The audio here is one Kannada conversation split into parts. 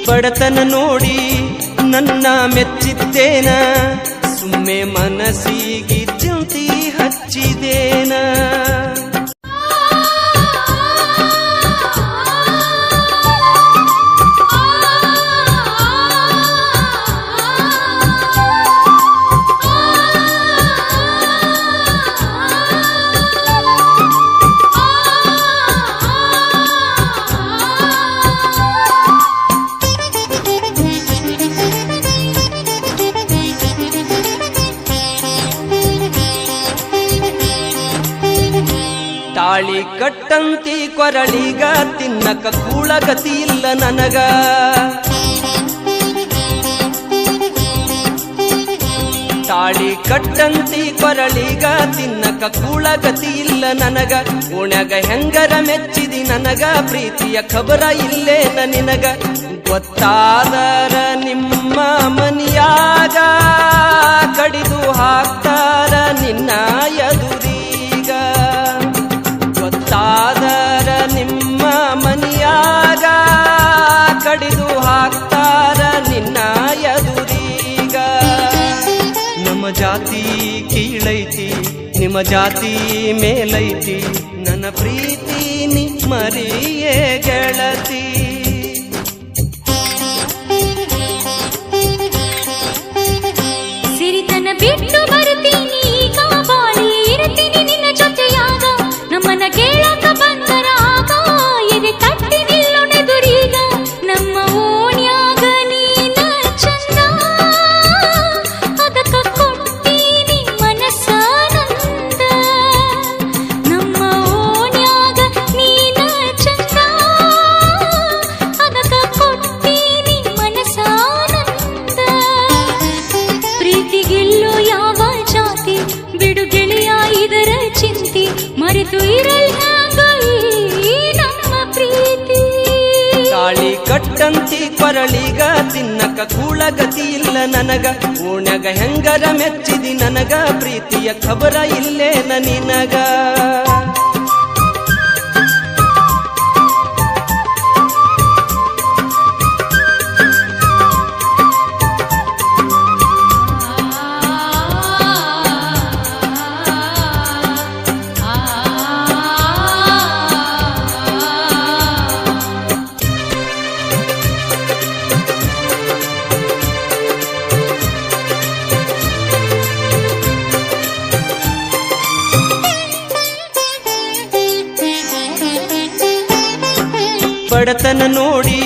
ಬಡತನ ನೋಡಿ ನನ್ನ ಮೆಚ್ಚಿದ್ದೇನ, ಸುಮ್ಮನೆ ಮನಸ್ಸಿಗೆ ಚಿಂತಿ ಹಚ್ಚಿದೇನ. ತಾಳಿ ಕಟ್ಟಂತಿ ಕೊರಳಿಗ ತಿನ್ನಕ ಕೂಳಗತಿ ಇಲ್ಲ ನನಗ. ತಾಳಿ ಕಟ್ಟಂತಿ ಕೊರಳಿಗ ತಿನ್ನಕ ಕೂಳಗತಿ ಇಲ್ಲ ನನಗ. ಓಣ್ಯಾಗ ಹೆಂಗರ ಮೆಚ್ಚಿದಿ ನನಗ, ಪ್ರೀತಿಯ ಖಬರ ಇಲ್ಲೇನ ನಿನಗ. ಗೊತ್ತಾದರ ನಿಮ್ಮ ಮನಿಯಾಗ ಕಡಿದು ಹಾಕ್ತಾರ ನಿನ್ನ ಎದುರೀಗ. ಗೊತ್ತಾದರ ನಿಮ್ಮ ಮನಿಯಾಗ ಕಡಿದು ಹಾಕ್ತಾರ ನಿನ್ನ ಎದುರೀಗ. ನಮ್ಮ ಜಾತಿ ಕೀಳೈತಿ, ನಿಮ್ಮ ಜಾತಿ ಮೇಲೈತಿ, ನನ್ನ ಪ್ರೀತಿ ನಿಮ್ಮರಿಯೇ ಗೆಳತಿ. ಸಿರಿತನ ಬಿಟ್ಟು ಬರ್ತೀನಿ ಈಗ, ಬಾಳಿ ಇರ್ತೀನಿ ನಿನ್ನ ಜೊತೆಯಾಗ. ನಮ್ಮನ್ನ ಕೇಳಕ ಬಂದರ ಆಗ ಎದೆ ತಟ್ಟಿ ನಿಲ್ಲೊಣೆದುರೀಗ. ನಮ್ಮ ಓಣ್ಯಾಗ ನೀನ ಚಂದ, ಅದಕ್ಕ ಕೊಡ್ತೀನಿ ಮನಸ್ಸಾನಂದ. ನಮ್ಮ ಓಣ್ಯಾಗ ನೀನ ಚಂದ, ಅದಕ್ಕ ಕೊಡ್ತೀನಿ ಮನಸ್ಸಾನಂದ. ಪ್ರೀತಿಗಿಲ್ಲೋ ಯಾವ ಜಾತಿ, ಬಿಡು ಗೆಳೆಯ ಇದರ ಚಿಂತಿ. ಮರೆತು ಇರಲ್ಲಾಗ ನಮ್ಮ ಪ್ರೀತಿ. ತಾಳಿ ಕಟ್ಟಂತಿ ಕೊರಳಿಗ ತಿನ್ನಕ ಕೂಳಗತಿ ಇಲ್ಲ ನನಗ. ಓಣ್ಯಾಗ ಹೆಂಗರ ಮೆಚ್ಚಿದಿ ನನಗ, ಪ್ರೀತಿಯ ಖಬರ ಇಲ್ಲೇನ ನಿನಗ. ಬಡತನ ನೋಡಿ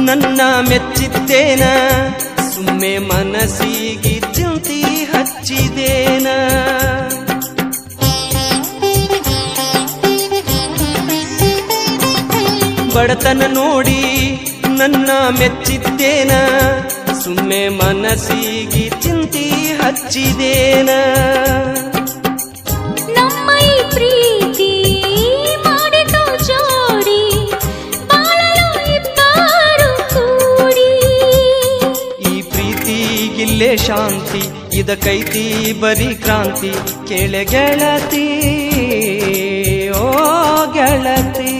ನನ್ನ ಮೆಚ್ಚಿದ್ದೇನ, ಸುಮ್ಮನೆ ಮನಸ್ಸಿಗೆ ಚಿಂತಿ ಹಚ್ಚಿದೇನ. ಬಡತನ ನೋಡಿ ನನ್ನ ಮೆಚ್ಚಿದ್ದೇನ, ಸುಮ್ಮನೆ ಮನಸ್ಸಿಗೆ ಚಿಂತಿ ಹಚ್ಚಿದೇನ. ನಮ್ಮ ಈ ಪ್ರೀತಿ ಮಾಡಿತು ಜೋಡಿ, ಬಾಳಲು ಇಬ್ಬರು ಕೂಡಿ. ಈ ಪ್ರೀತಿಗಿಲ್ಲೇ ಶಾಂತಿ, ಇದಕ್ಕೈತಿ ಬರೀ ಕ್ರಾಂತಿ. ಕೇಳೆ ಗೆಳತಿ, ಓ ಗೆಳತಿ.